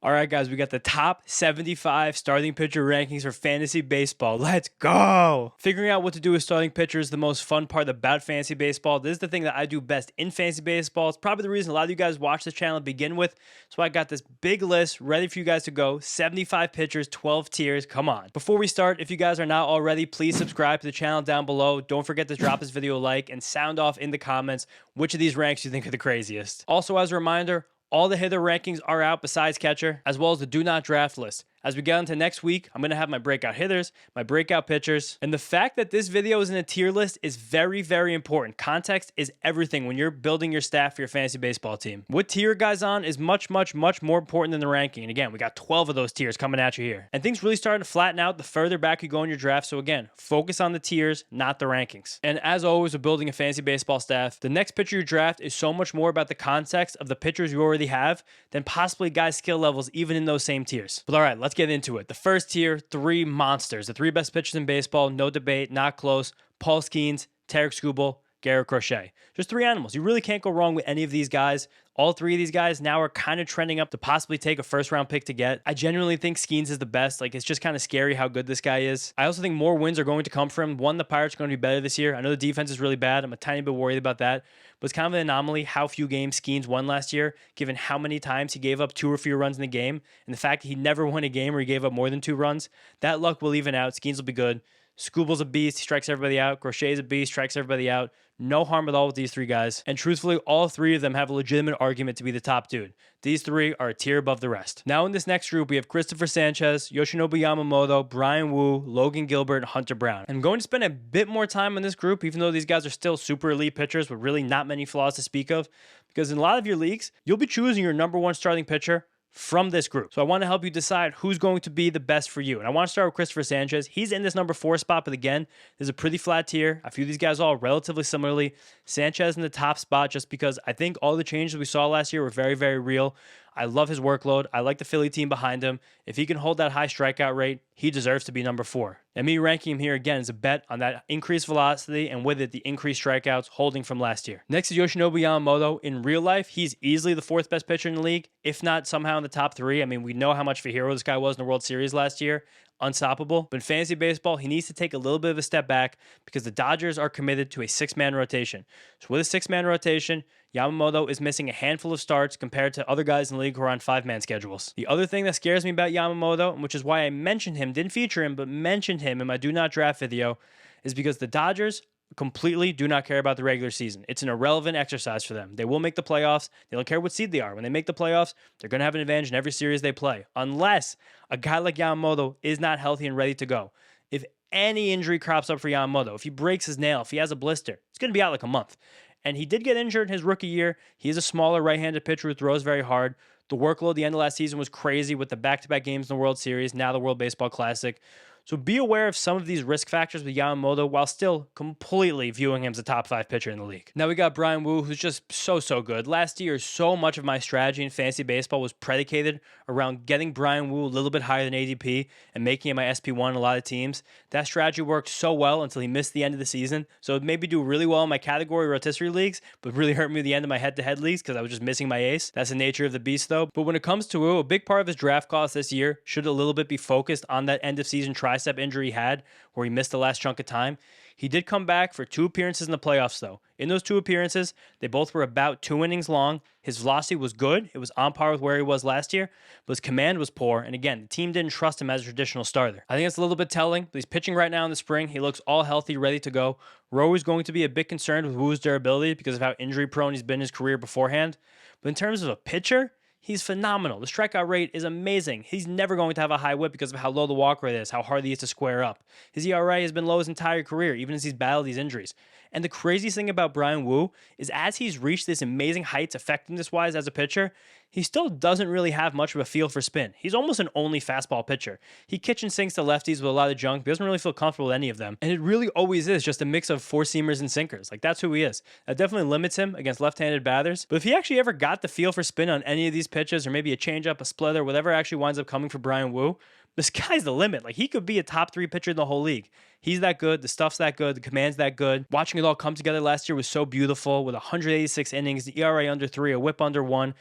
All right, guys, we got the top 75 starting pitcher rankings for fantasy baseball. Let's go. Figuring out what to do with starting pitchers is the most fun part about fantasy baseball. This is the thing that I do best in fantasy baseball. It's probably the reason a lot of you guys watch this channel to begin with. So I got this big list ready for you guys to go. 75 pitchers, 12 tiers. Come on. Before we start, if you guys are not already, please subscribe to the channel down below. Don't forget to drop this video a like and sound off in the comments which of these ranks you think are the craziest. Also, as a reminder, all the hitter rankings are out besides catcher, as well as the do not draft list. As we get into next week, I'm going to have my breakout hitters, my breakout pitchers, and the fact that this video is in a tier list is very, very important. Context is everything when you're building your staff for your fantasy baseball team. What tier guys on is much, much, much more important than the ranking. And again, we got 12 of those tiers coming at you here. And things really starting to flatten out the further back you go in your draft. So again, focus on the tiers, not the rankings. And as always, with building a fantasy baseball staff, the next pitcher you draft is so much more about the context of the pitchers you already have than possibly guys' skill levels, even in those same tiers. But all right, let's get into it. The first tier, three monsters. The three best pitchers in baseball, no debate, not close. Paul Skeens, Tarek Skubal, Garrett Crochet. Just three animals. You really can't go wrong with any of these guys. All three of these guys now are kind of trending up to possibly take a first-round pick to get. I genuinely think Skeens is the best. Like, it's just kind of scary how good this guy is. I also think more wins are going to come from him. One, the Pirates are going to be better this year. I know the defense is really bad. I'm a tiny bit worried about that. But it's kind of an anomaly how few games Skeens won last year, given how many times he gave up 2 or fewer runs in the game. And the fact that he never won a game where he gave up more than 2 runs. That luck will even out. Skeens will be good. Skubal's a beast. He strikes everybody out. Crochet's a beast. Strikes everybody out. No harm at all with these three guys. And truthfully, all three of them have a legitimate argument to be the top dude. These three are a tier above the rest. Now in this next group, we have Christopher Sanchez, Yoshinobu Yamamoto, Brian Wu, Logan Gilbert, and Hunter Brown. And I'm going to spend a bit more time on this group, even though these guys are still super elite pitchers with really not many flaws to speak of. Because in a lot of your leagues, you'll be choosing your number one starting pitcher from this group. So I want to help you decide who's going to be the best for you. And I want to start with Christopher Sanchez. He's in this number 4 spot, but again, there's a pretty flat tier. I view these guys all relatively similarly. Sanchez in the top spot just because I think all the changes we saw last year were very, very real. I love his workload. I like the Philly team behind him. If he can hold that high strikeout rate, he deserves to be number 4. And me ranking him here again is a bet on that increased velocity and with it, the increased strikeouts holding from last year. Next is Yoshinobu Yamamoto. In real life, he's easily the 4th best pitcher in the league, if not somehow in the top 3. I mean, we know how much of a hero this guy was in the World Series last year. Unstoppable. But in fantasy baseball, he needs to take a little bit of a step back because the Dodgers are committed to a 6-man rotation. So with a 6-man rotation, Yamamoto is missing a handful of starts compared to other guys in the league who are on 5-man schedules. The other thing that scares me about Yamamoto, which is why I mentioned him, didn't feature him, but mentioned him in my Do Not Draft video, is because the Dodgers completely do not care about the regular season. It's an irrelevant exercise for them. They will make the playoffs. They don't care what seed they are. When they make the playoffs, they're going to have an advantage in every series they play, unless a guy like Yamamoto is not healthy and ready to go. If any injury crops up for Yamamoto, if he breaks his nail, if he has a blister, it's going to be out like a month. And he did get injured in his rookie year. He is a smaller right-handed pitcher who throws very hard. The workload at the end of last season was crazy with the back-to-back games in the World Series, now the World Baseball Classic. So be aware of some of these risk factors with Yamamoto while still completely viewing him as a top 5 pitcher in the league. Now we got Brian Wu, who's just so good. Last year, so much of my strategy in fantasy baseball was predicated around getting Brian Wu a little bit higher than ADP and making him my SP1 in a lot of teams. That strategy worked so well until he missed the end of the season. So it made me do really well in my category rotisserie leagues, but really hurt me at the end of my head-to-head leagues because I was just missing my ace. That's the nature of the beast though. But when it comes to Wu, a big part of his draft cost this year should a little bit be focused on that end-of-season tricep injury he had where he missed the last chunk of time. He did come back for 2 appearances in the playoffs, though. In those 2 appearances, they both were about 2 innings long. His velocity was good. It was on par with where he was last year, but his command was poor. And again, the team didn't trust him as a traditional starter. I think it's a little bit telling, but he's pitching right now in the spring. He looks all healthy, ready to go. Rowe is going to be a bit concerned with Wu's durability because of how injury-prone he's been in his career beforehand. But in terms of a pitcher, he's phenomenal. The strikeout rate is amazing. He's never going to have a high whip because of how low the walk rate is, how hard he is to square up. His ERA has been low his entire career, even as he's battled these injuries. And the craziest thing about Brian Wu is as he's reached this amazing heights effectiveness-wise as a pitcher, he still doesn't really have much of a feel for spin. He's almost an only fastball pitcher. He kitchen sinks to lefties with a lot of junk, but doesn't really feel comfortable with any of them. And it really always is just a mix of 4-seamers and sinkers. Like, that's who he is. That definitely limits him against left-handed batters. But if he actually ever got the feel for spin on any of these pitches, or maybe a changeup, a splitter, whatever actually winds up coming for Brian Wu, the sky's the limit. Like, he could be a top 3 pitcher in the whole league. He's that good. The stuff's that good. The command's that good. Watching it all come together last year was so beautiful with 186 innings, the ERA under 3, a whip under 1.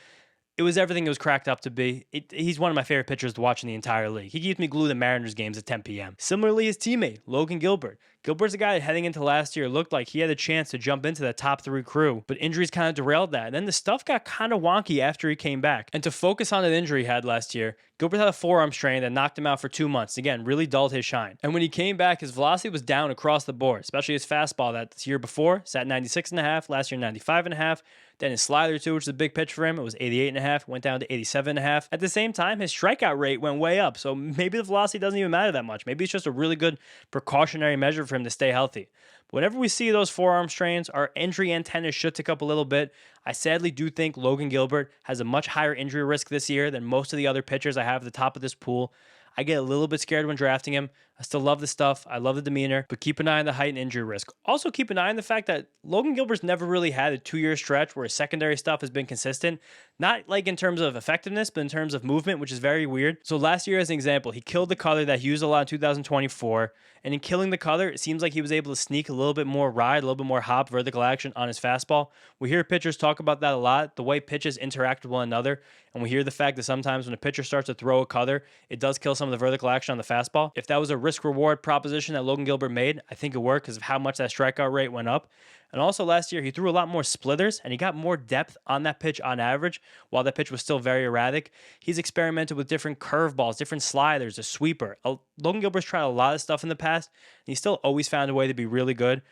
It was everything it was cracked up to be. He's one of my favorite pitchers to watch in the entire league. He keeps me glued to Mariners games at 10 p.m. Similarly, his teammate, Logan Gilbert. Gilbert's a guy that heading into last year looked like he had a chance to jump into that top 3 crew, but injuries kind of derailed that. And then the stuff got kind of wonky after he came back. And to focus on an injury he had last year, Gilbert had a forearm strain that knocked him out for 2 months. Again, really dulled his shine. And when he came back, his velocity was down across the board, especially his fastball that this year before sat 96.5, last year 95.5. Then his slider too, which is a big pitch for him, it was 88.5, went down to 87.5. At the same time, his strikeout rate went way up. So maybe the velocity doesn't even matter that much. Maybe it's just a really good precautionary measure for him to stay healthy. But whenever we see those forearm strains, our injury antennas should tick up a little bit. I sadly do think Logan Gilbert has a much higher injury risk this year than most of the other pitchers I have at the top of this pool. I get a little bit scared when drafting him. I still love the stuff. I love the demeanor, but keep an eye on the height and injury risk. Also keep an eye on the fact that Logan Gilbert's never really had a 2-year stretch where his secondary stuff has been consistent. Not like in terms of effectiveness, but in terms of movement, which is very weird. So last year, as an example, he killed the cutter that he used a lot in 2024. And in killing the cutter, it seems like he was able to sneak a little bit more ride, a little bit more hop, vertical action on his fastball. We hear pitchers talk about that a lot, the way pitches interact with one another. And we hear the fact that sometimes when a pitcher starts to throw a cutter, it does kill some of the vertical action on the fastball. If that was a risk-reward proposition that Logan Gilbert made, I think it worked because of how much that strikeout rate went up. And also last year, he threw a lot more splitters and he got more depth on that pitch on average, while that pitch was still very erratic. He's experimented with different curveballs, different sliders, a sweeper. Logan Gilbert's tried a lot of stuff in the past, and he still always found a way to be really good.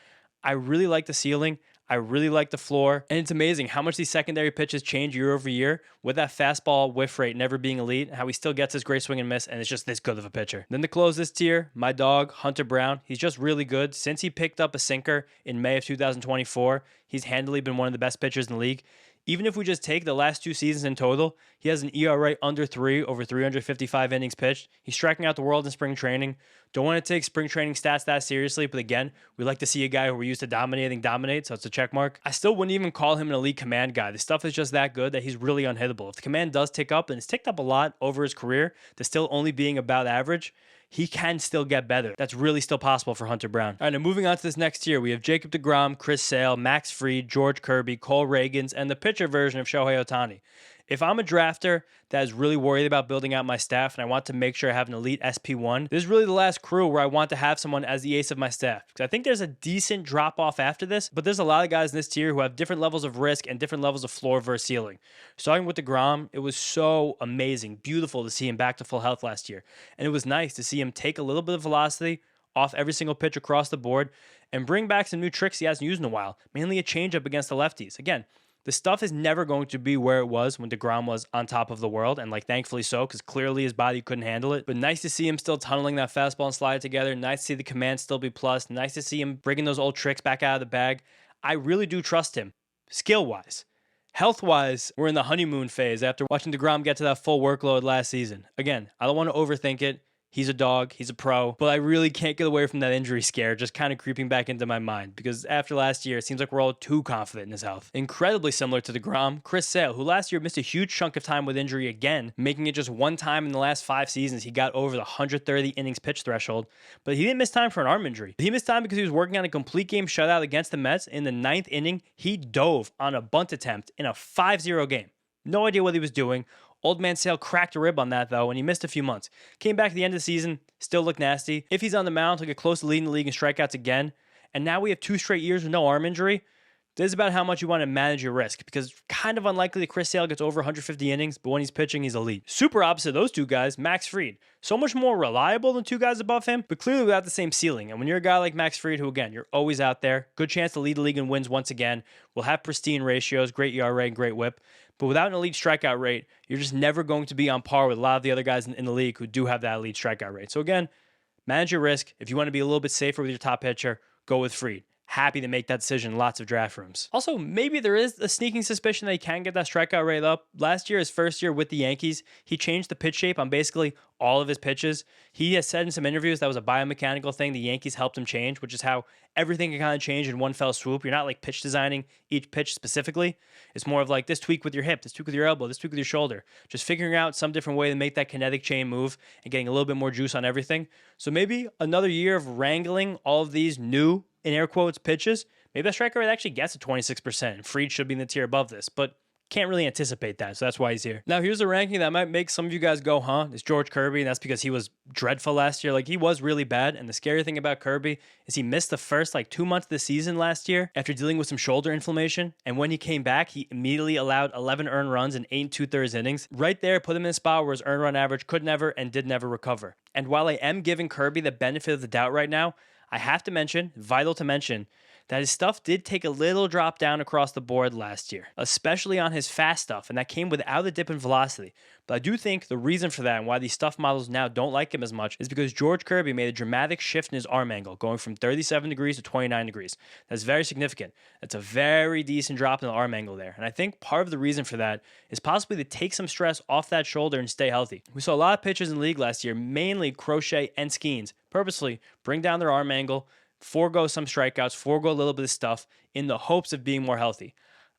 I really like the ceiling. I really like the floor. And it's amazing how much these secondary pitches change year over year with that fastball whiff rate never being elite, how he still gets his great swing and miss, and it's just this good of a pitcher. Then to close this tier, my dog, Hunter Brown. He's just really good. Since he picked up a sinker in May of 2024, he's handily been one of the best pitchers in the league. Even if we just take the last 2 seasons in total, he has an ERA under 3 over 355 innings pitched. He's striking out the world in spring training. Don't want to take spring training stats that seriously, but again, we like to see a guy who we're used to dominate, so it's a check mark. I still wouldn't even call him an elite command guy. The stuff is just that good that he's really unhittable. If the command does tick up, and it's ticked up a lot over his career, to still only being about average, he can still get better. That's really still possible for Hunter Brown. All right, now moving on to this next tier, we have Jacob deGrom, Chris Sale, Max Fried, George Kirby, Cole Reagans, and the pitcher version of Shohei Ohtani. If I'm a drafter that is really worried about building out my staff and I want to make sure I have an elite SP1, this is really the last crew where I want to have someone as the ace of my staff. Because I think there's a decent drop off after this, but there's a lot of guys in this tier who have different levels of risk and different levels of floor versus ceiling. Starting with deGrom, it was so amazing, beautiful to see him back to full health last year. And it was nice to see him take a little bit of velocity off every single pitch across the board and bring back some new tricks he hasn't used in a while, mainly a changeup against the lefties. Again, the stuff is never going to be where it was when deGrom was on top of the world, and thankfully so, because clearly his body couldn't handle it. But nice to see him still tunneling that fastball and slide together. Nice to see the command still be plus. Nice to see him bringing those old tricks back out of the bag. I really do trust him, skill-wise. Health-wise, we're in the honeymoon phase after watching deGrom get to that full workload last season. Again, I don't want to overthink it. He's a dog, he's a pro, but I really can't get away from that injury scare just kind of creeping back into my mind because after last year, it seems like we're all too confident in his health. Incredibly similar to deGrom, Chris Sale, who last year missed a huge chunk of time with injury again, making it just one time in the last 5 seasons he got over the 130 innings pitch threshold, but he didn't miss time for an arm injury. He missed time because he was working on a complete game shutout against the Mets. In the 9th inning, he dove on a bunt attempt in a 5-0 game. No idea what he was doing. Old man Sale cracked a rib on that, though, and he missed a few months. Came back at the end of the season, still looked nasty. If he's on the mound, he'll get close to leading the league in strikeouts again. And now we have 2 straight years with no arm injury. This is about how much you want to manage your risk, because kind of unlikely that Chris Sale gets over 150 innings, but when he's pitching, he's elite. Super opposite of those 2 guys, Max Fried. So much more reliable than 2 guys above him, but clearly without the same ceiling. And when you're a guy like Max Fried, who again, you're always out there, good chance to lead the league in wins once again, will have pristine ratios, great ERA, and great whip. But without an elite strikeout rate, you're just never going to be on par with a lot of the other guys in the league who do have that elite strikeout rate. So again, manage your risk. If you want to be a little bit safer with your top pitcher, go with Fried. Happy to make that decision in lots of draft rooms. Also, maybe there is a sneaking suspicion that he can get that strikeout rate up. Last year, his first year with the Yankees, he changed the pitch shape on basically all of his pitches. He has said in some interviews that was a biomechanical thing the Yankees helped him change, which is how everything can kind of change in one fell swoop. You're not pitch designing each pitch specifically. It's more of this tweak with your hip, this tweak with your elbow, this tweak with your shoulder. Just figuring out some different way to make that kinetic chain move and getting a little bit more juice on everything. So maybe another year of wrangling all of these new, in air quotes, pitches. Maybe that strikeout rate actually gets to 26%, and Fried should be in the tier above this. But can't really anticipate that, so that's why he's here. Now, here's a ranking that might make some of you guys go, huh? It's George Kirby, and that's because he was dreadful last year. Like, he was really bad, and the scary thing about Kirby is he missed the first, 2 months of the season last year after dealing with some shoulder inflammation, and when he came back, he immediately allowed 11 earned runs in 8 2/3 innings. Right there, put him in a spot where his earned run average could never and did never recover. And while I am giving Kirby the benefit of the doubt right now, I have to mention, vital to mention, that his stuff did take a little drop down across the board last year, especially on his fast stuff, and that came without a dip in velocity. But I do think the reason for that and why these stuff models now don't like him as much is because George Kirby made a dramatic shift in his arm angle, going from 37 degrees to 29 degrees. That's very significant. That's a very decent drop in the arm angle there. And I think part of the reason for that is possibly to take some stress off that shoulder and stay healthy. We saw a lot of pitchers in the league last year, mainly Crochet and Skeens, purposely bring down their arm angle, forego some strikeouts, forego a little bit of stuff in the hopes of being more healthy.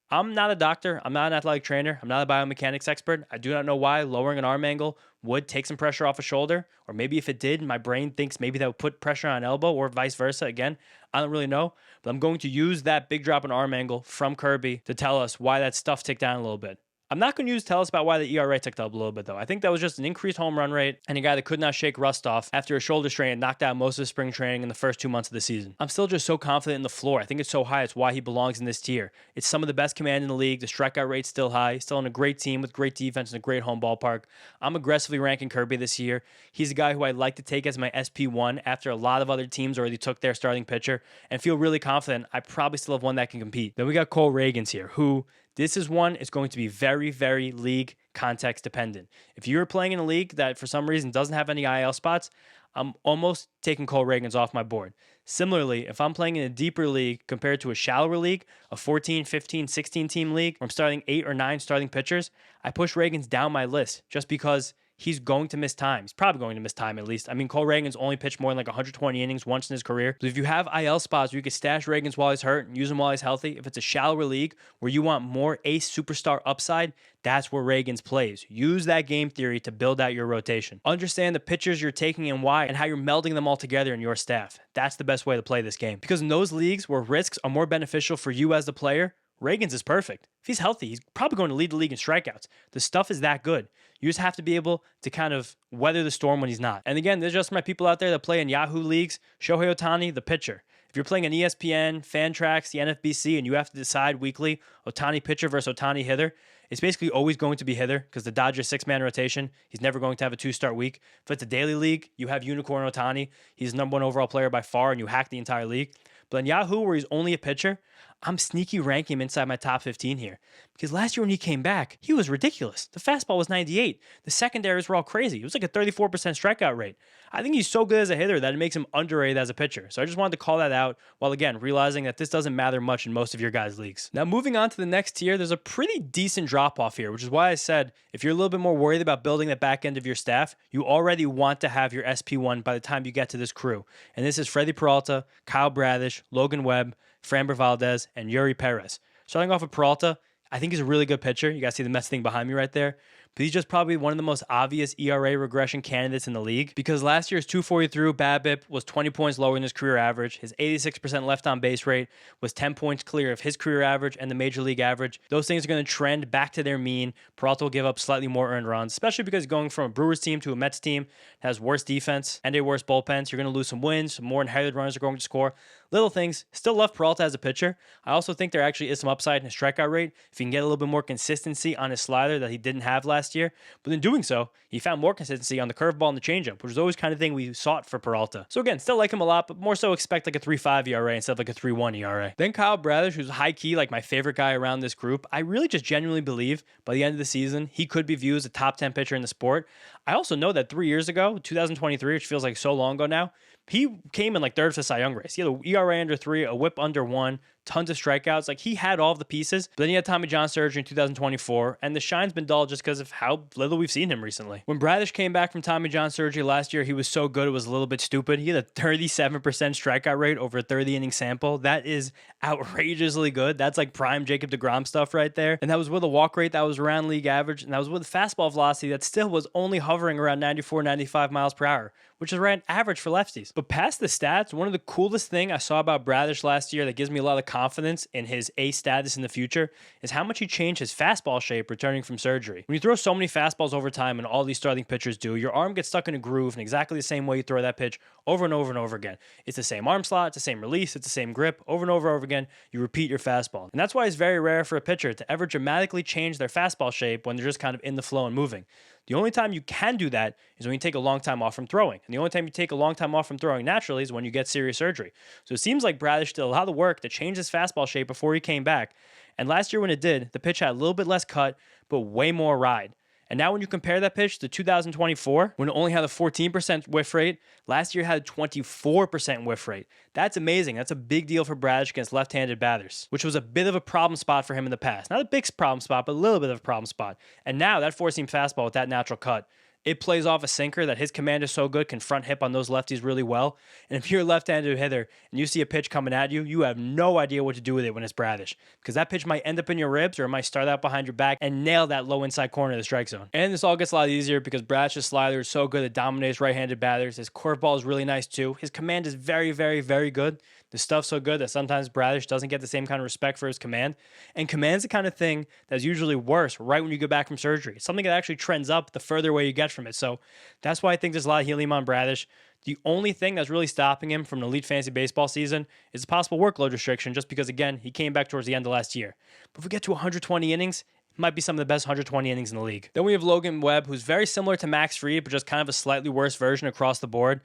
I'm not a doctor. I'm not an athletic trainer. I'm not a biomechanics expert. I do not know why lowering an arm angle would take some pressure off a shoulder, or maybe if it did, my brain thinks maybe that would put pressure on an elbow or vice versa. Again, I don't really know, but I'm going to use that big drop in arm angle from Kirby to tell us why that stuff ticked down a little bit. I'm not going to tell us about why the ERA ticked up a little bit, though. I think that was just an increased home run rate and a guy that could not shake rust off after a shoulder strain and knocked out most of his spring training in the first 2 months of the season. I'm still just so confident in the floor. I think it's so high. It's why he belongs in this tier. It's some of the best command in the league. The strikeout rate's still high. He's still on a great team with great defense and a great home ballpark. I'm aggressively ranking Kirby this year. He's a guy who I'd like to take as my SP1 after a lot of other teams already took their starting pitcher and feel really confident I probably still have one that can compete. Then we got Cole Reagans here, who... this is one is going to be very, very league context dependent. If you're playing in a league that for some reason doesn't have any IL spots, I'm almost taking Cole Reagans off my board. Similarly, if I'm playing in a deeper league compared to a shallower league, a 14, 15, 16 team league, where I'm starting 8 or 9 starting pitchers, I push Reagans down my list just because he's going to miss time. He's probably going to miss time at least. I mean, Cole Reagans only pitched more than 120 innings once in his career. So if you have IL spots where you can stash Reagans while he's hurt and use him while he's healthy, if it's a shallower league where you want more ace superstar upside, that's where Reagans plays. Use that game theory to build out your rotation. Understand the pitchers you're taking and why and how you're melding them all together in your staff. That's the best way to play this game. Because in those leagues where risks are more beneficial for you as the player, Reagans is perfect. If he's healthy, he's probably going to lead the league in strikeouts. The stuff is that good. You just have to be able to kind of weather the storm when he's not. And again, there's just my people out there that play in Yahoo leagues. Shohei Ohtani, the pitcher. If you're playing on ESPN, Fantrax, the NFBC, and you have to decide weekly Ohtani pitcher versus Ohtani hitter, it's basically always going to be hither because the Dodgers 6-man rotation, he's never going to have a 2-start week. If it's a daily league, you have Unicorn Ohtani. He's the number 1 overall player by far, and you hack the entire league. But in Yahoo, where he's only a pitcher, I'm sneaky ranking him inside my top 15 here. Because last year when he came back, he was ridiculous. The fastball was 98. The secondaries were all crazy. It was like a 34% strikeout rate. I think he's so good as a hitter that it makes him underrated as a pitcher. So I just wanted to call that out while, again, realizing that this doesn't matter much in most of your guys' leagues. Now, moving on to the next tier, there's a pretty decent drop-off here, which is why I said if you're a little bit more worried about building the back end of your staff, you already want to have your SP1 by the time you get to this crew. And this is Freddie Peralta, Kyle Bradish, Logan Webb, Framber Valdez, and Yuri Perez. Starting off with Peralta, I think he's a really good pitcher. You guys see the Mets thing behind me right there. But he's just probably one of the most obvious ERA regression candidates in the league because last year's 243 BABIP was 20 points lower than his career average. His 86% left on base rate was 10 points clear of his career average and the major league average. Those things are going to trend back to their mean. Peralta will give up slightly more earned runs, especially because going from a Brewers team to a Mets team that has worse defense and a worse bullpen. So you're going to lose some wins, some more inherited runners are going to score. Little things. Still love Peralta as a pitcher. I also think there actually is some upside in his strikeout rate if he can get a little bit more consistency on his slider that he didn't have last year. But in doing so, he found more consistency on the curveball and the changeup, which is always kind of thing we sought for Peralta. So again, still like him a lot, but more so expect like a 3.5 ERA instead of like a 3.1 ERA. Then Kyle Bradish, who's high-key like my favorite guy around this group. I really just genuinely believe by the end of the season, he could be viewed as a top 10 pitcher in the sport. I also know that 3 years ago, 2023, which feels like so long ago now, he came in like third for the Cy Young race. He had an ERA under 3, a whip under 1, tons of strikeouts. Like he had all of the pieces, but then he had Tommy John surgery in 2024, and the shine's been dull just because of how little we've seen him recently. When Bradish came back from Tommy John surgery last year, he was so good it was a little bit stupid. He had a 37% strikeout rate over a 30-inning sample. That is outrageously good. That's like prime Jacob deGrom stuff right there. And that was with a walk rate that was around league average, and that was with a fastball velocity that still was only hovering around 94, 95 miles per hour, which is around average for lefties. But past the stats, one of the coolest thing I saw about Bradish last year that gives me a lot of confidence in his ace status in the future is how much he changed his fastball shape returning from surgery. When you throw so many fastballs over time, and all these starting pitchers do, your arm gets stuck in a groove in exactly the same way you throw that pitch over and over and over again. It's the same arm slot, it's the same release, it's the same grip, over and over again, you repeat your fastball. And that's why it's very rare for a pitcher to ever dramatically change their fastball shape when they're just kind of in the flow and moving. The only time you can do that is when you take a long time off from throwing. And the only time you take a long time off from throwing naturally is when you get serious surgery. So it seems like Bradish did a lot of work to change his fastball shape before he came back. And last year when it did, the pitch had a little bit less cut, but way more ride. And now when you compare that pitch to 2024, when it only had a 14% whiff rate, last year had a 24% whiff rate. That's amazing. That's a big deal for Bradish against left-handed batters, which was a bit of a problem spot for him in the past. Not a big problem spot, but a little bit of a problem spot. And now that four-seam fastball with that natural cut, it plays off a sinker that his command is so good, can front hip on those lefties really well. And if you're a left-handed hitter and you see a pitch coming at you, you have no idea what to do with it when it's Bradish, because that pitch might end up in your ribs or it might start out behind your back and nail that low inside corner of the strike zone. And this all gets a lot easier because Bradish's slider is so good it dominates right-handed batters. His curveball is really nice too. His command is very, very, very good. The stuff's so good that sometimes Bradish doesn't get the same kind of respect for his command. And command's the kind of thing that's usually worse right when you get back from surgery. It's something that actually trends up the further away you get from it. So that's why I think there's a lot of helium on Bradish. The only thing that's really stopping him from an elite fantasy baseball season is a possible workload restriction, just because, again, he came back towards the end of last year. But if we get to 120 innings, it might be some of the best 120 innings in the league. Then we have Logan Webb, who's very similar to Max Fried, but just kind of a slightly worse version across the board.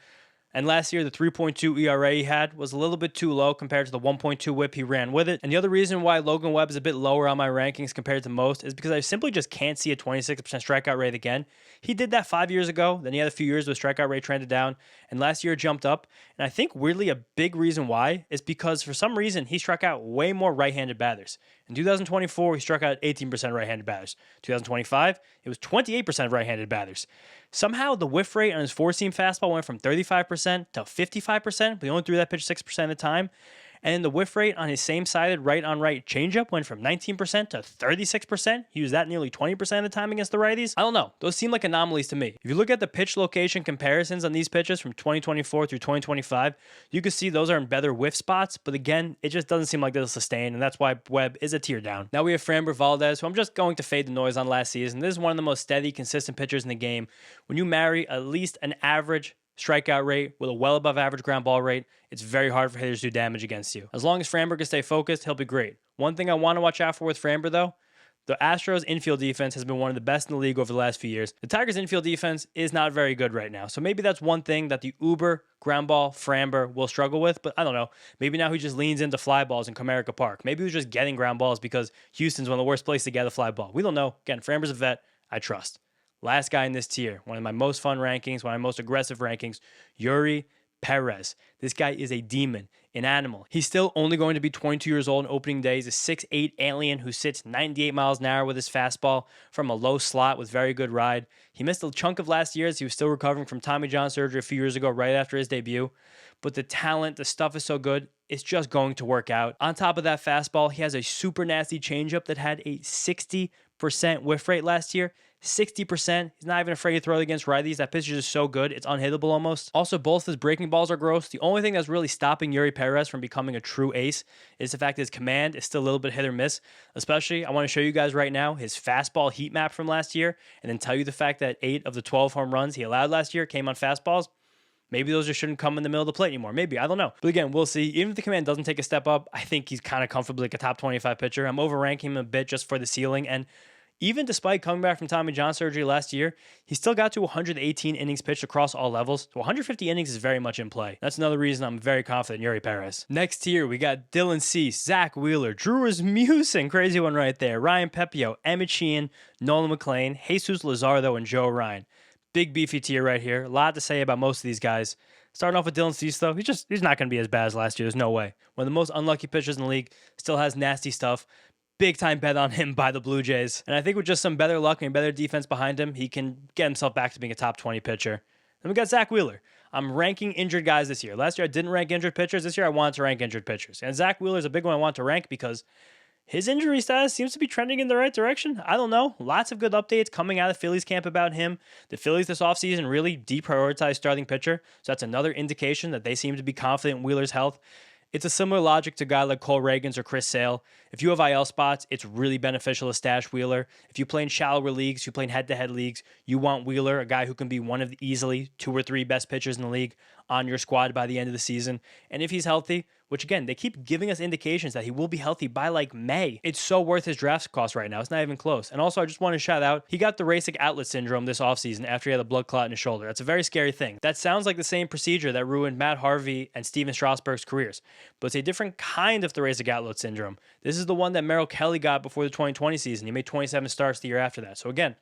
And last year, the 3.2 ERA he had was a little bit too low compared to the 1.2 whip he ran with it. And the other reason why Logan Webb is a bit lower on my rankings compared to most is because I simply just can't see a 26% strikeout rate again. He did that 5 years ago. Then he had a few years where strikeout rate trended down. And last year it jumped up. And I think weirdly a big reason why is because for some reason he struck out way more right-handed batters. In 2024, he struck out 18% right-handed batters. 2025, it was 28% right-handed batters. Somehow the whiff rate on his four-seam fastball went from 35% to 55%, but he only threw that pitch 6% of the time. And then the whiff rate on his same-sided right-on-right changeup went from 19% to 36%. He used that nearly 20% of the time against the righties. I don't know. Those seem like anomalies to me. If you look at the pitch location comparisons on these pitches from 2024 through 2025, you can see those are in better whiff spots. But again, it just doesn't seem like they'll sustain, and that's why Webb is a tier down. Now we have Framber Valdez, who I'm just going to fade the noise on last season. This is one of the most steady, consistent pitchers in the game. When you marry at least an average strikeout rate with a well above average ground ball rate, it's very hard for hitters to do damage against you. As long as Framber can stay focused, he'll be great. One thing I want to watch out for with Framber, though, the Astros' infield defense has been one of the best in the league over the last few years. The Tigers' infield defense is not very good right now. So maybe that's one thing that the Uber ground ball Framber will struggle with, but I don't know. Maybe now he just leans into fly balls in Comerica Park. Maybe he was just getting ground balls because Houston's one of the worst places to get a fly ball. We don't know. Again, Framber's a vet. I trust. Last guy in this tier, one of my most fun rankings, one of my most aggressive rankings, Yuri Perez. This guy is a demon, an animal. He's still only going to be 22 years old on opening day. He's a 6'8" alien who sits 98 miles an hour with his fastball from a low slot with very good ride. He missed a chunk of last year as he was still recovering from Tommy John surgery a few years ago, right after his debut. But the talent, the stuff is so good, it's just going to work out. On top of that fastball, he has a super nasty changeup that had a 60% whiff rate last year. 60%. He's not even afraid to throw it against righties. That pitch is just so good. It's unhittable almost. Also, both his breaking balls are gross. The only thing that's really stopping Yuri Perez from becoming a true ace is the fact that his command is still a little bit hit or miss. Especially, I want to show you guys right now his fastball heat map from last year and then tell you the fact that 8 of the 12 home runs he allowed last year came on fastballs. Maybe those just shouldn't come in the middle of the plate anymore. Maybe. I don't know. But again, we'll see. Even if the command doesn't take a step up, I think he's kind of comfortably like a top 25 pitcher. I'm overranking him a bit just for the ceiling. And even despite coming back from Tommy John surgery last year, he still got to 118 innings pitched across all levels. So 150 innings is very much in play. That's another reason I'm very confident in Yuri Perez. Next tier, we got Dylan Cease, Zach Wheeler, Drew Rasmussen, crazy one right there, Ryan Pepio, Emmett Sheehan, Nolan McLean, Jesus Luzardo, and Joe Ryan. Big beefy tier right here. A lot to say about most of these guys. Starting off with Dylan Cease, though, he's not going to be as bad as last year. There's no way. One of the most unlucky pitchers in the league, still has nasty stuff. Big time bet on him by the Blue Jays. And I think with just some better luck and better defense behind him, he can get himself back to being a top 20 pitcher. Then we got Zach Wheeler. I'm ranking injured guys this year. Last year I didn't rank injured pitchers. This year I wanted to rank injured pitchers. And Zach Wheeler is a big one I want to rank because His injury status seems to be trending in the right direction. I don't know. Lots of good updates coming out of Phillies camp about him. The Phillies this offseason really deprioritized starting pitcher, so that's another indication that they seem to be confident in Wheeler's health. It's a similar logic to a guy like Cole Reagans or Chris Sale. If you have IL spots, it's really beneficial to stash Wheeler. If you play in shallower leagues, if you play in head-to-head leagues, you want Wheeler, a guy who can be one of the easily 2 or 3 best pitchers in the league, on your squad by the end of the season. And if he's healthy, which again, they keep giving us indications that he will be healthy by like May. It's so worth his draft cost right now. It's not even close. And also, I just want to shout out, he got the Rasic outlet syndrome this offseason after he had a blood clot in his shoulder. That's a very scary thing. That sounds like the same procedure that ruined Matt Harvey and Steven Strasburg's careers, but it's a different kind of Rasic outlet syndrome. This is the one that Merrill Kelly got before the 2020 season. He made 27 starts the year after that. So again,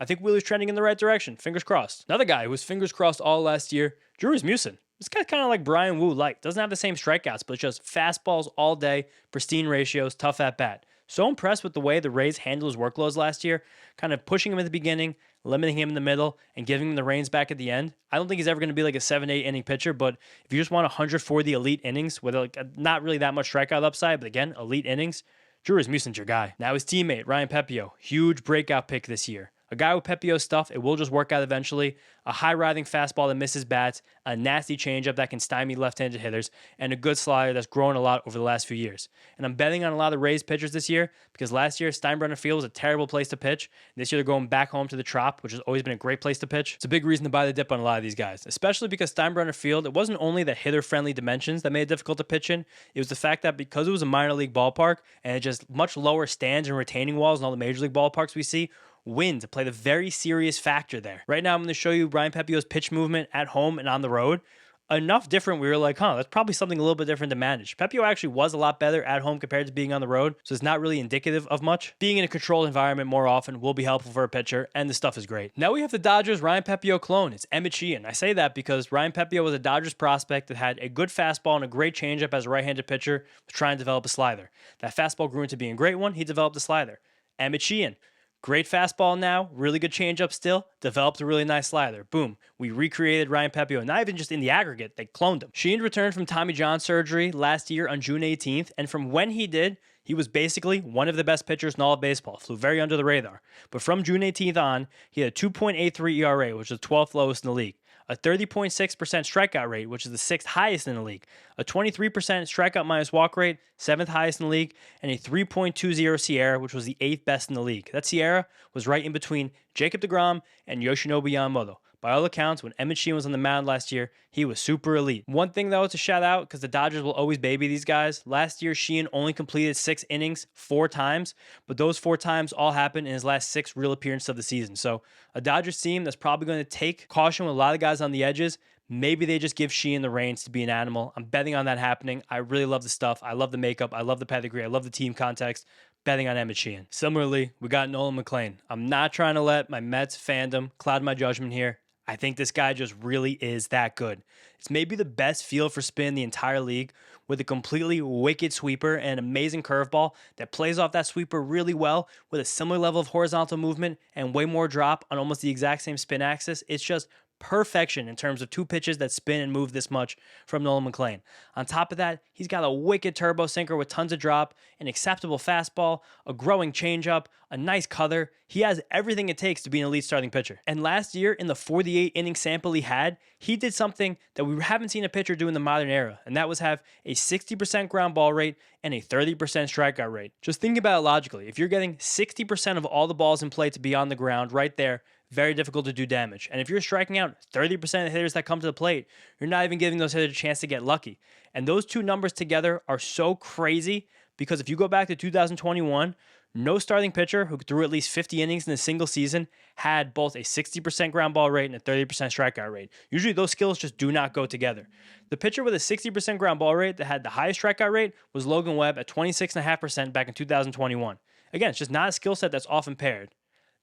I think Wheeler's trending in the right direction. Fingers crossed. Another guy who was fingers crossed all last year, Drew Rasmussen. This guy's kind of like Brian Wu light. Doesn't have the same strikeouts, but just fastballs all day, pristine ratios, tough at bat. So impressed with the way the Rays handled his workloads last year, kind of pushing him at the beginning, limiting him in the middle, and giving him the reins back at the end. I don't think he's ever going to be like a 7-8 inning pitcher, but if you just want 140 elite innings with like not really that much strikeout upside, but again, elite innings, Drew Rasmussen's your guy. Now his teammate, Ryan Pepio, huge breakout pick this year. A guy with Pepio's stuff, it will just work out eventually. A high-riding fastball that misses bats, a nasty changeup that can stymie left-handed hitters, and a good slider that's grown a lot over the last few years. And I'm betting on a lot of Rays pitchers this year because last year Steinbrenner Field was a terrible place to pitch. This year they're going back home to the Trop, which has always been a great place to pitch. It's a big reason to buy the dip on a lot of these guys, especially because Steinbrenner Field, it wasn't only the hitter-friendly dimensions that made it difficult to pitch in, it was the fact that because it was a minor league ballpark and it just much lower stands and retaining walls than all the major league ballparks we see, wind played a very serious factor there. Right now, I'm going to show you Ryan Pepio's pitch movement at home and on the road. Enough different, we were like, that's probably something a little bit different to manage. Pepio actually was a lot better at home compared to being on the road, so it's not really indicative of much. Being in a controlled environment more often will be helpful for a pitcher, and the stuff is great. Now we have the Dodgers' Ryan Pepio clone. It's Emmett Sheehan. I say that because Ryan Pepio was a Dodgers prospect that had a good fastball and a great changeup as a right-handed pitcher, was trying to develop a slider. That fastball grew into being a great one. He developed a slider. Emmett Sheehan. Great fastball now, really good changeup still, developed a really nice slider. Boom. We recreated Ryan Pepio, not even just in the aggregate, they cloned him. Sheehan returned from Tommy John surgery last year on June 18th, and from when he did, he was basically one of the best pitchers in all of baseball, flew very under the radar. But from June 18th on, he had a 2.83 ERA, which is the 12th lowest in the league. A 30.6% strikeout rate, which is the 6th highest in the league, a 23% strikeout minus walk rate, 7th highest in the league, and a 3.20 SIERA, which was the 8th best in the league. That SIERA was right in between Jacob deGrom and Yoshinobu Yamamoto. By all accounts, when Emmett Sheehan was on the mound last year, he was super elite. One thing, though, to shout out, because the Dodgers will always baby these guys, last year Sheehan only completed 6 innings 4 times, but those 4 times all happened in his last 6 real appearances of the season. So a Dodgers team that's probably going to take caution with a lot of guys on the edges. Maybe they just give Sheehan the reins to be an animal. I'm betting on that happening. I really love the stuff. I love the makeup. I love the pedigree. I love the team context. Betting on Emmett Sheehan. Similarly, we got Nolan McLean. I'm not trying to let my Mets fandom cloud my judgment here. I think this guy just really is that good. It's maybe the best field for spin in the entire league with a completely wicked sweeper and amazing curveball that plays off that sweeper really well with a similar level of horizontal movement and way more drop on almost the exact same spin axis. It's just perfection in terms of 2 pitches that spin and move this much from Nolan McLean. On top of that, he's got a wicked turbo sinker with tons of drop, an acceptable fastball, a growing changeup, a nice cutter. He has everything it takes to be an elite starting pitcher. And last year, in the 48 inning sample he had, he did something that we haven't seen a pitcher do in the modern era, and that was have a 60% ground ball rate and a 30% strikeout rate. Just think about it logically. If you're getting 60% of all the balls in play to be on the ground right there, very difficult to do damage. And if you're striking out 30% of the hitters that come to the plate, you're not even giving those hitters a chance to get lucky. And those 2 numbers together are so crazy because if you go back to 2021, no starting pitcher who threw at least 50 innings in a single season had both a 60% ground ball rate and a 30% strikeout rate. Usually those skills just do not go together. The pitcher with a 60% ground ball rate that had the highest strikeout rate was Logan Webb at 26.5% back in 2021. Again, it's just not a skill set that's often paired.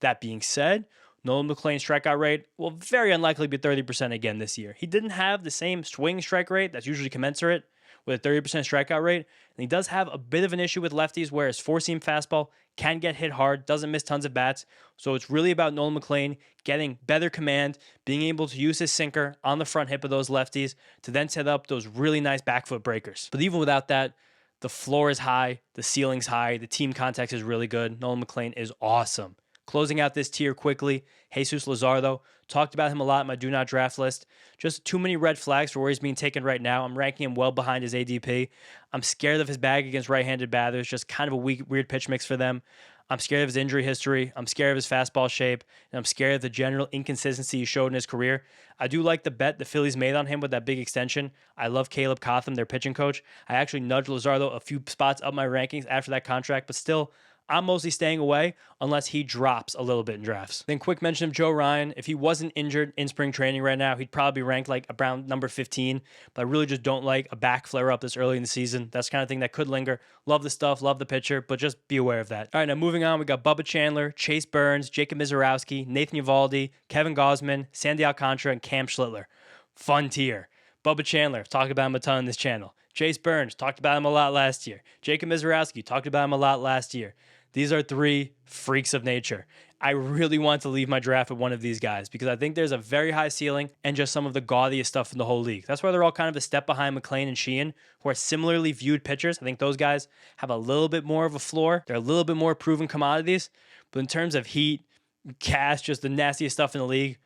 That being said, Nolan McLean's strikeout rate will very unlikely be 30% again this year. He didn't have the same swing strike rate that's usually commensurate with a 30% strikeout rate, and he does have a bit of an issue with lefties where his 4-seam fastball can get hit hard, doesn't miss tons of bats. So it's really about Nolan McLean getting better command, being able to use his sinker on the front hip of those lefties to then set up those really nice back foot breakers. But even without that, The floor is high, the ceiling's high, the team context is really good. Nolan McLean is awesome. Closing out this tier quickly, Jesus Luzardo. Talked about him a lot in my do not draft list. Just too many red flags for where he's being taken right now. I'm ranking him well behind his ADP. I'm scared of his bag against right-handed batters. Just kind of a weird pitch mix for them. I'm scared of his injury history. I'm scared of his fastball shape. And I'm scared of the general inconsistency he showed in his career. I do like the bet the Phillies made on him with that big extension. I love Caleb Cotham, their pitching coach. I actually nudged Luzardo a few spots up my rankings after that contract, but still, I'm mostly staying away unless he drops a little bit in drafts. Then quick mention of Joe Ryan. If he wasn't injured in spring training right now, he'd probably be ranked like around number 15. But I really just don't like a back flare up this early in the season. That's the kind of thing that could linger. Love the stuff, love the pitcher, but just be aware of that. All right, now moving on, we got Bubba Chandler, Chase Burns, Jacob Mizorowski, Nathan Eovaldi, Kevin Gausman, Sandy Alcantara, and Cam Schlittler. Fun tier. Bubba Chandler, talked about him a ton on this channel. Chase Burns, talked about him a lot last year. Jacob Mizorowski, talked about him a lot last year. These are three freaks of nature. I really want to leave my draft with one of these guys because I think there's a very high ceiling and just some of the gaudiest stuff in the whole league. That's why they're all kind of a step behind McLean and Sheehan, who are similarly viewed pitchers. I think those guys have a little bit more of a floor. They're a little bit more proven commodities. But in terms of heat, cast, just the nastiest stuff in the league,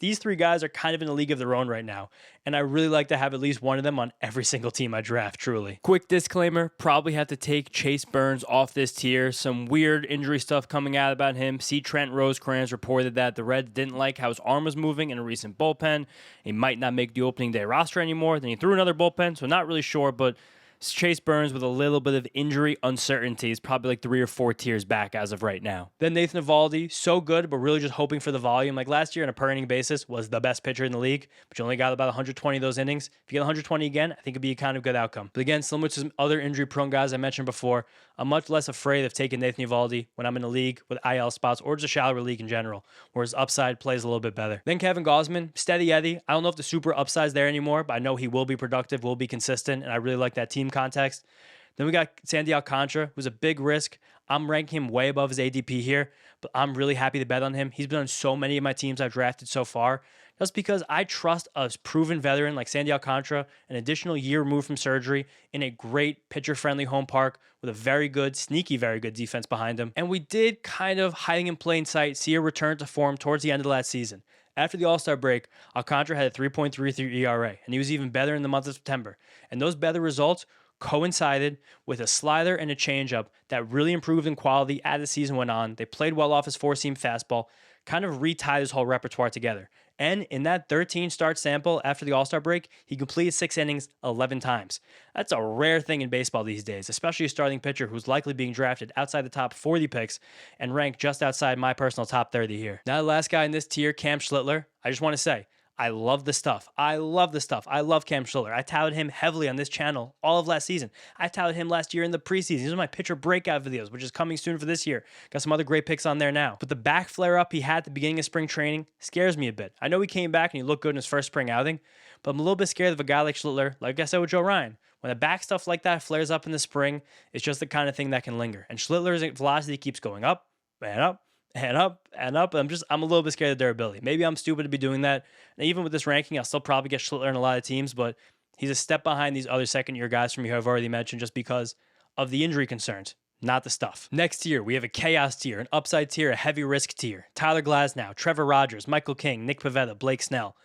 these three guys are kind of in a league of their own right now, and I really like to have at least one of them on every single team I draft, truly. Quick disclaimer, probably have to take Chase Burns off this tier. Some weird injury stuff coming out about him. See, Trent Rosecrans reported that the Reds didn't like how his arm was moving in a recent bullpen. He might not make the opening day roster anymore. Then he threw another bullpen, so not really sure, but Chase Burns with a little bit of injury uncertainty is probably like 3 or 4 tiers back as of right now. Then Nathan Eovaldi, so good, but really just hoping for the volume. Like last year on a per inning basis was the best pitcher in the league, but you only got about 120 of those innings. If you get 120 again, I think it'd be a kind of good outcome. But again, similar to some other injury-prone guys I mentioned before, I'm much less afraid of taking Nathan Eovaldi when I'm in a league with IL spots or just a shallower league in general, where his upside plays a little bit better. Then Kevin Gausman, steady Eddie. I don't know if the super upside's there anymore, but I know he will be productive, will be consistent, and I really like that team context. Then we got Sandy Alcantara, who's a big risk. I'm ranking him way above his ADP here, but I'm really happy to bet on him. He's been on so many of my teams I've drafted so far. That's because I trust a proven veteran like Sandy Alcantara, an additional year removed from surgery, in a great pitcher-friendly home park with a very good, sneaky, very good defense behind him. And we did kind of, hiding in plain sight, see a return to form towards the end of the last season. After the All-Star break, Alcantara had a 3.33 ERA, and he was even better in the month of September. And those better results coincided with a slider and a changeup that really improved in quality as the season went on. They played well off his four-seam fastball, kind of retied his whole repertoire together. And in that 13-start sample after the All-Star break, he completed 6 innings 11 times. That's a rare thing in baseball these days, especially a starting pitcher who's likely being drafted outside the top 40 picks and ranked just outside my personal top 30 here. Now the last guy in this tier, Cam Schlittler, I just want to say, I love the stuff. I love the stuff. I love Cam Schlittler. I touted him heavily on this channel all of last season. I touted him last year in the preseason. These are my pitcher breakout videos, which is coming soon for this year. Got some other great picks on there now. But the back flare up he had at the beginning of spring training scares me a bit. I know he came back and he looked good in his first spring outing, but I'm a little bit scared of a guy like Schlittler, like I said with Joe Ryan. When the back stuff like that flares up in the spring, it's just the kind of thing that can linger. And Schlittler's velocity keeps going up and up and up and up. I'm a little bit scared of durability. Maybe I'm stupid to be doing that. And even with this ranking, I'll still probably get Schlittler in a lot of teams, but he's a step behind these other second-year guys from you who I've already mentioned just because of the injury concerns, not the stuff. Next tier, we have a chaos tier, an upside tier, a heavy risk tier. Tyler Glasnow, Trevor Rogers, Michael King, Nick Pivetta, Blake Snell.